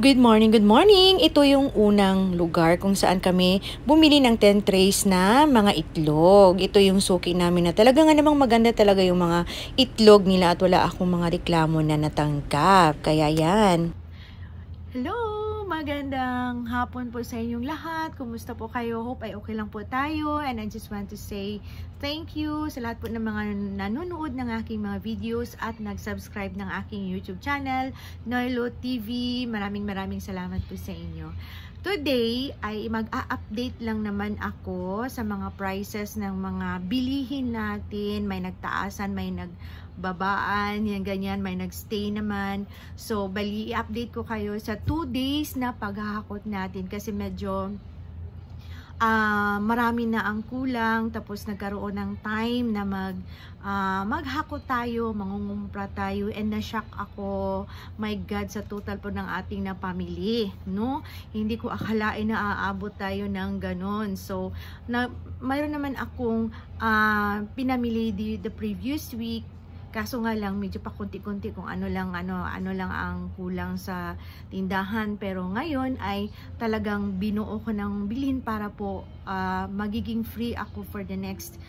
Good morning, good morning! Ito yung unang lugar kung saan kami bumili ng 10 trays na mga itlog. Ito yung suki namin na talaga nga namang maganda talaga yung mga itlog nila at wala akong mga reklamo na natanggap. Kaya yan. Hello! Magandang hapon po sa inyong lahat. Kumusta po kayo? Hope ay okay lang po tayo. And I just want to say thank you sa lahat po ng mga nanonood ng aking mga videos at nag-subscribe ng aking YouTube channel, Noelo TV. Maraming salamat po sa inyo. Today ay mag-a-update lang naman ako sa mga prices ng mga bilihin natin. May nagtaasan, may nagbabaan, yan ganyan, may nagstay naman. So, bali, i-update ko kayo sa 2 days na paghahakot natin kasi medyo marami na ang kulang, tapos nagkaroon ng time na maghakot tayo, mangungumpra tayo, and na-shock ako, my God, sa total po ng ating na pamili, no? Hindi ko akalain na aabot tayo ng ganon. So, mayroon naman akong pinamili the previous week. Kaso nga lang medyo pa konti-konti kung ano lang ang kulang sa tindahan, pero ngayon ay talagang binuo ko ng bilhin para po magiging free ako for the next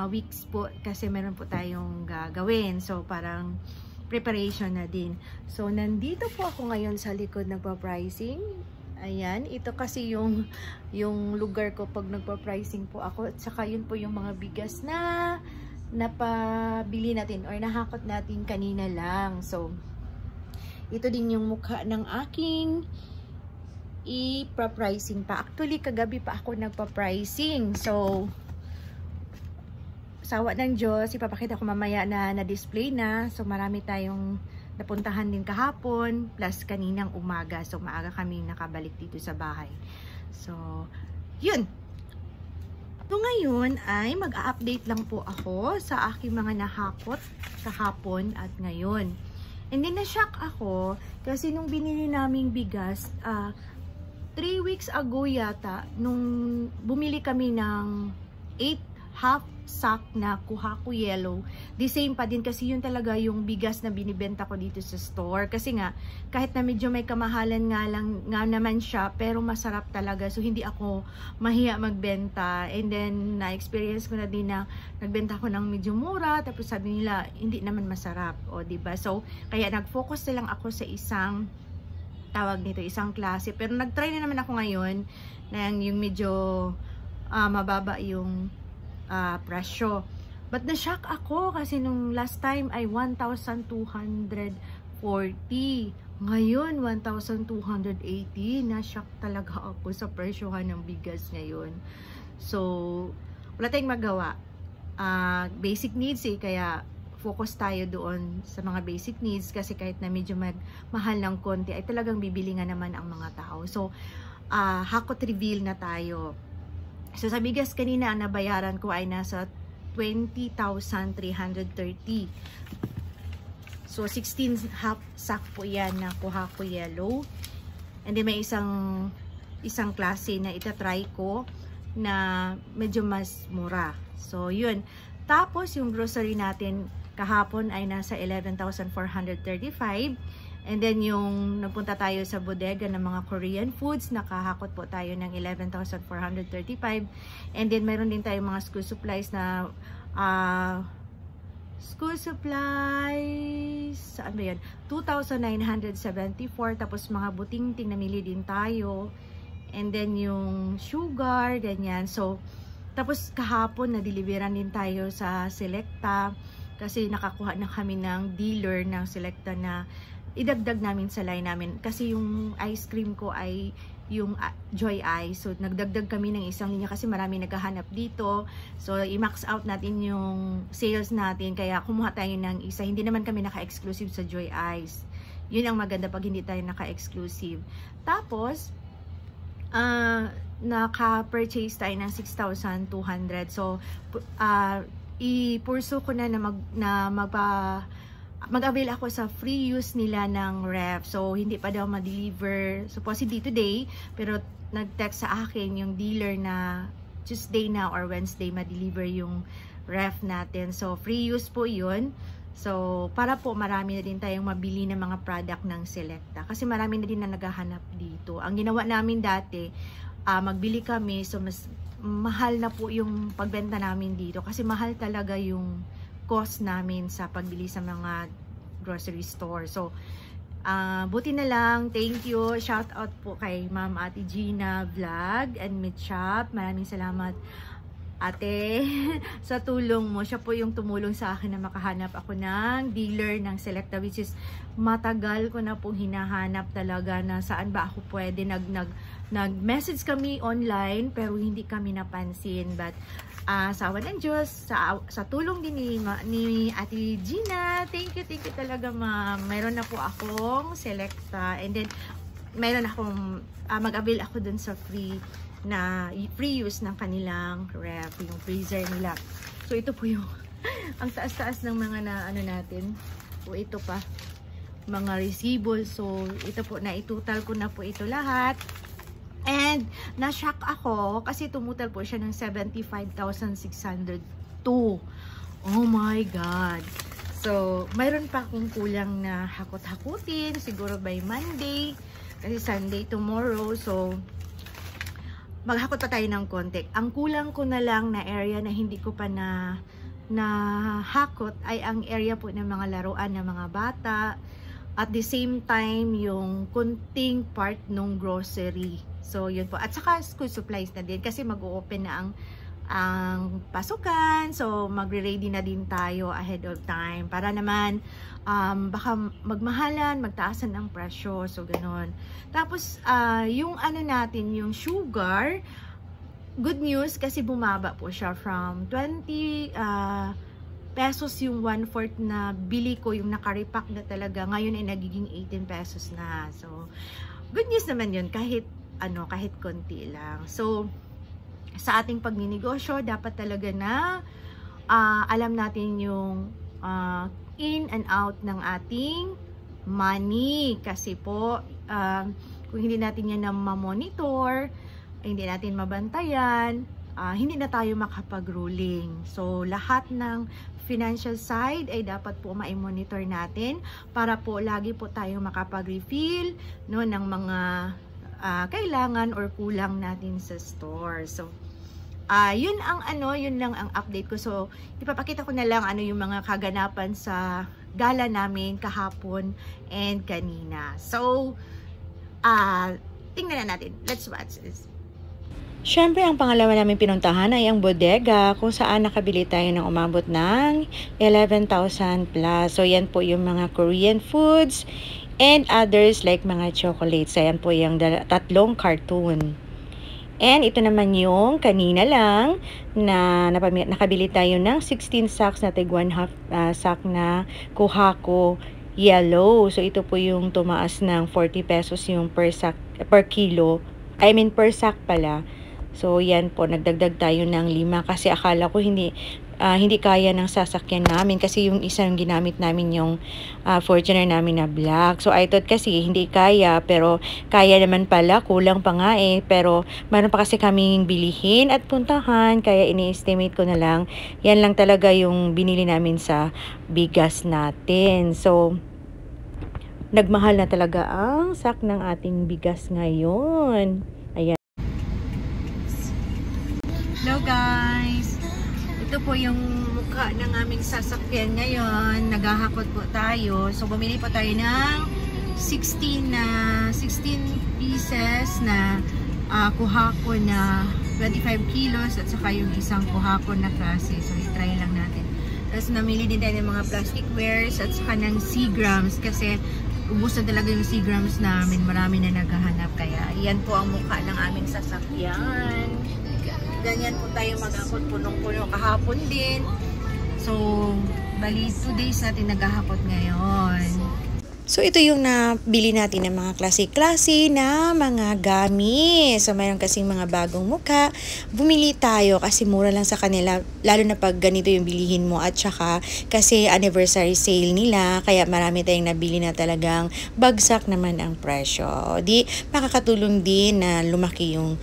weeks po kasi meron po tayong gagawin. So parang preparation na din. So nandito po ako ngayon sa likod nagpa-pricing. Ayan, ito kasi yung lugar ko pag nagpa-pricing po ako, at saka yun po yung mga bigas na napabili natin or nahakot natin kanina lang. So, ito din yung mukha ng aking ipa-pricing pa. Actually, kagabi pa ako nagpa-pricing. So, sawa ng Diyos, ipapakita ko mamaya na na-display na. So, marami tayong napuntahan din kahapon, plus kaninang umaga. So, maaga kami nakabalik dito sa bahay. So, yun. So ngayon ay mag-a-update lang po ako sa aking mga nahakot kahapon at ngayon. And then na-shock ako kasi nung binili naming bigas, 3 weeks ago yata, nung bumili kami ng 8 half sack na Kuhaku Yellow, the same pa din kasi yun talaga yung bigas na binibenta ko dito sa store. Kasi nga, kahit na medyo may kamahalan nga naman siya, pero masarap talaga. So, hindi ako mahiya magbenta. And then, na-experience ko na din na nagbenta ko ng medyo mura, tapos sabi nila, hindi naman masarap. O, diba? So, kaya nag-focus na lang ako sa isang isang klase. Pero nag-try na naman ako ngayon ng yung medyo mababa yung presyo. But na-shock ako kasi nung last time ay 1,240. Ngayon, 1,280. Na-shock talaga ako sa presyohan ng bigas ngayon. So, wala tayong magawa. Basic needs kaya focus tayo doon sa mga basic needs kasi kahit na medyo mahal ng konti ay talagang bibili nga naman ang mga tao. So, hakot reveal na tayo. So, sa bigas kanina, ang nabayaran ko ay nasa 20,330. So, 16 half sack po yan na Kuhaku Yellow. And then, may isang klase na itatry ko na medyo mas mura. So, yun. Tapos, yung grocery natin kahapon ay nasa 11,435. And then, yung nagpunta tayo sa bodega ng mga Korean foods, nakahakot po tayo ng 11,435. And then, meron din tayong mga school supplies na, saan ba yan? 2,974. Tapos, mga buting-ting namili din tayo. And then, yung sugar, ganyan. So, tapos kahapon, na-deliveran din tayo sa Selecta. Kasi nakakuha na kami ng dealer ng Selecta na idagdag namin sa line namin kasi yung ice cream ko ay yung Joy Ice. So nagdagdag kami ng isang linya kasi marami naghahanap dito. So i-max out natin yung sales natin kaya kumuha tayo ng isa. Hindi naman kami naka-exclusive sa Joy Ice. Yun ang maganda pag hindi tayo naka-exclusive. Tapos naka-purchase tayo ng 6,200. So i-pursue ko na mag-avail ako sa free use nila ng ref. So, hindi pa daw ma-deliver supposedly today, pero nag-text sa akin yung dealer na Tuesday na or Wednesday ma-deliver yung ref natin. So, free use po yun. So, para po marami na din tayong mabili ng mga product ng Selecta. Kasi marami na din na naghahanap dito. Ang ginawa namin dati, magbili kami. So, mas mahal na po yung pagbenta namin dito. Kasi mahal talaga yung cost namin sa pagbili sa mga grocery store. So, buti na lang. Thank you. Shout out po kay Ma'am Ate Gina Vlog and Meat Shop. Maraming salamat, ate, sa tulong mo. Siya po yung tumulong sa akin na makahanap ako ng dealer ng Selecta, which is matagal ko na pong hinahanap talaga na saan ba ako pwede. Nag-message kami online pero hindi kami napansin. But sa awan ng Diyos, sa tulong din ni Ate Gina, thank you talaga, ma'am. Mayroon na po akong Selecta, and then mayroon akong mag-avail ako dun sa free use ng kanilang ref, yung freezer nila. So ito po yung ang taas-taas ng mga natin. O ito pa, mga resibo. So ito po, naitutal ko na po ito lahat. And na-shock ako kasi tumutal po siya ng 75,602. Oh my God! So mayroon pa akong kulang na hakot-hakutin, siguro by Monday kasi Sunday tomorrow. So maghakot pa tayo ng konti. Ang kulang ko na lang na area na hindi ko pa na hakot ay ang area po ng mga laruan ng mga bata. At the same time, yung kunting part ng grocery. So, yun po. At saka school supplies na din kasi mag-o-open na ang pasukan. So, magre-ready na din tayo ahead of time. Para naman, baka magmahalan, magtaasan ang presyo. So, ganun. Tapos, yung natin, yung sugar, good news kasi bumaba po siya from 20 pesos yung 1/4 na bili ko, yung nakaripak na talaga. Ngayon ay nagiging 18 pesos na. So, good news naman yun kahit konti lang. So, sa ating pagninegosyo, dapat talaga na alam natin yung in and out ng ating money. Kasi po, kung hindi natin yan na ma-monitor, hindi natin mabantayan, hindi na tayo makapag-ruling. So, lahat ng financial side ay dapat po ma-monitor natin para po lagi po tayo makapag-refill ng mga kailangan or kulang natin sa store. So, yun lang ang update ko. So, ipapakita ko na lang yung mga kaganapan sa gala namin kahapon and kanina. So, tingnan na natin. Let's watch this. Siyempre, ang pangalawa namin pinuntahan ay ang bodega kung saan nakabili tayo ng umabot ng 11,000 plus. So, yan po yung mga Korean foods and others like mga chocolates. Ayan po yung 3 carton. And ito naman yung kanina lang na nakabili tayo ng 16 sacks na tig 1/2 sack na Kuhako yellow. So, ito po yung tumaas ng 40 pesos yung per kilo. Per sack pala. So, yan po, nagdagdag tayo ng 5 kasi akala ko hindi kaya ng sasakyan namin kasi yung isang ginamit namin yung Fortuner namin na black. So, I thought kasi hindi kaya, pero kaya naman pala, kulang pa nga pero meron pa kasi kaming bilihin at puntahan, kaya ini-estimate ko na lang. Yan lang talaga yung binili namin sa bigas natin. So, nagmahal na talaga ang sack ng ating bigas ngayon. Ayan. Hello guys! Ito po yung mukha ng aming sasakyan ngayon. Naghahakot po tayo. So, bumili po tayo ng 16 pieces na Kuhako na 25 kilos at saka yung isang Kuhako na klase. So, i-try lang natin. Tapos, namili din tayo ng mga plastic wares at saka ng Seagrams kasi ubos na talaga yung Seagrams namin. Marami na naghahanap. Kaya, yan po ang mukha ng aming sasakyan. Ganyan po tayo mag-hakot, punong-puno kahapon din. So, bali 2 days natin naghahakot ngayon. So, ito yung nabili natin ng mga klase-klase na mga gamit. So, mayroon kasing mga bagong mukha. Bumili tayo kasi mura lang sa kanila, lalo na pag ganito yung bilihin mo. At saka, kasi anniversary sale nila, kaya marami tayong nabili na talagang bagsak naman ang presyo. Di, makakatulong din na lumaki yung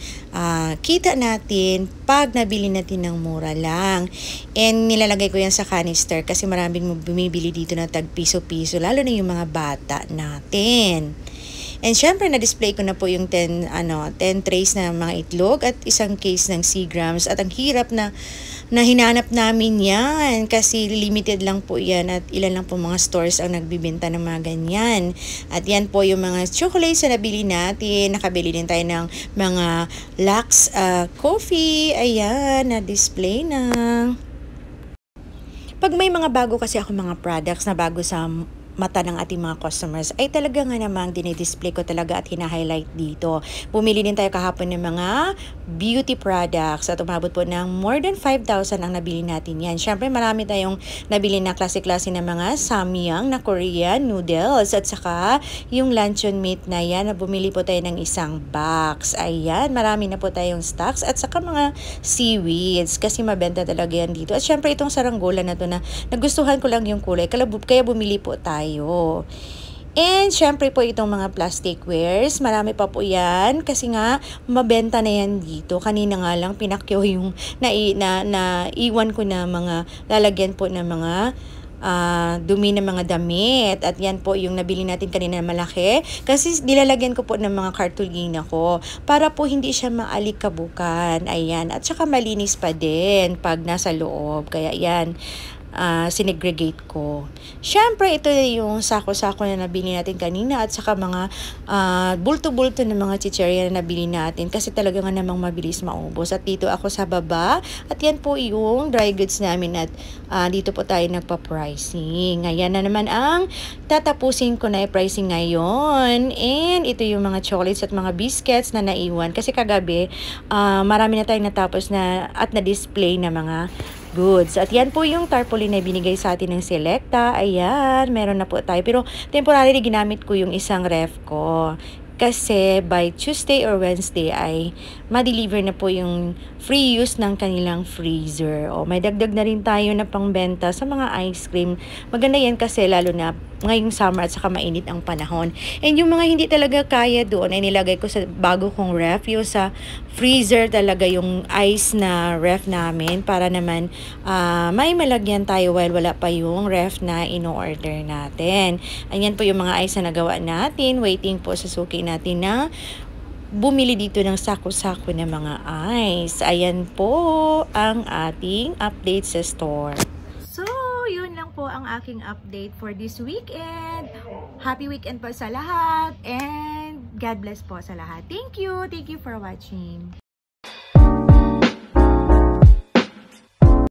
kita natin pag nabili natin ng mura lang. And nilalagay ko yan sa canister kasi maraming bumibili dito na tag piso-piso, lalo na yung mga bata natin. And syempre, na-display ko na po yung 10 trays na mga itlog at isang case ng Seagrams. At ang hirap na hinanap namin yan kasi limited lang po yan at ilan lang po mga stores ang nagbibenta ng mga ganyan. At yan po yung mga chocolates na nabili natin. Nakabili din tayo ng mga Lux coffee. Ayan, na-display na. Pag may mga bago kasi ako mga products na bago sa mata ng ating mga customers, ay talaga nga namang dinidisplay ko talaga at hina-highlight dito. Bumili din tayo kahapon ng mga beauty products at umabot po ng more than 5,000 ang nabili natin yan. Syempre marami tayong nabili na klase-klase ng mga samyang na Korean noodles at saka yung luncheon meat na yan na bumili po tayo ng isang box. Ayan, marami na po tayong stocks at saka mga seaweeds kasi mabenta talaga yan dito. At syempre itong saranggola na to na nagustuhan ko lang yung kulay kaya bumili po tayo. And syempre po itong mga plasticwares, marami pa po yan kasi nga mabenta na yan dito. Kanina nga lang pinakyo yung naiwan ko na mga lalagyan po ng mga dumi ng mga damit. At yan po yung nabili natin kanina na malaki kasi nilalagyan ko po ng mga cartolina ko para po hindi siya maalikabukan. Ayan, at saka malinis pa din pag nasa loob, kaya yan sinegregate ko. Syempre, ito yung sako-sako na nabili natin kanina at saka mga bulto-bulto na mga chicherya na nabili natin kasi talaga nga namang mabilis maubos. At dito ako sa baba at yan po yung dry goods namin at dito po tayo nagpa-pricing. Ayan na naman ang tatapusin ko na pricing ngayon. And ito yung mga chocolates at mga biscuits na naiwan kasi kagabi marami na tayong natapos na at na-display na mga goods. At yan po yung tarpaulin na binigay sa atin ng Selecta. Ayan, meron na po tayo. Pero temporarily ginamit ko yung isang ref ko. Kasi by Tuesday or Wednesday ay ma-deliver na po yung free use ng kanilang freezer. O may dagdag na rin tayo na pangbenta sa mga ice cream. Maganda yan kasi lalo na ngayong summer at saka mainit ang panahon. And yung mga hindi talaga kaya doon ay nilagay ko sa bago kong ref. Yung sa freezer talaga yung ice na ref namin para naman may malagyan tayo while wala pa yung ref na in-order natin. Ayan po yung mga ice na nagawa natin. Waiting po sa suki natin na bumili dito ng sako-sako ng mga ice. Ayan po ang ating update sa store. So, yun lang po ang aking update for this weekend. Happy weekend po sa lahat and God bless po sa lahat. Thank you for watching.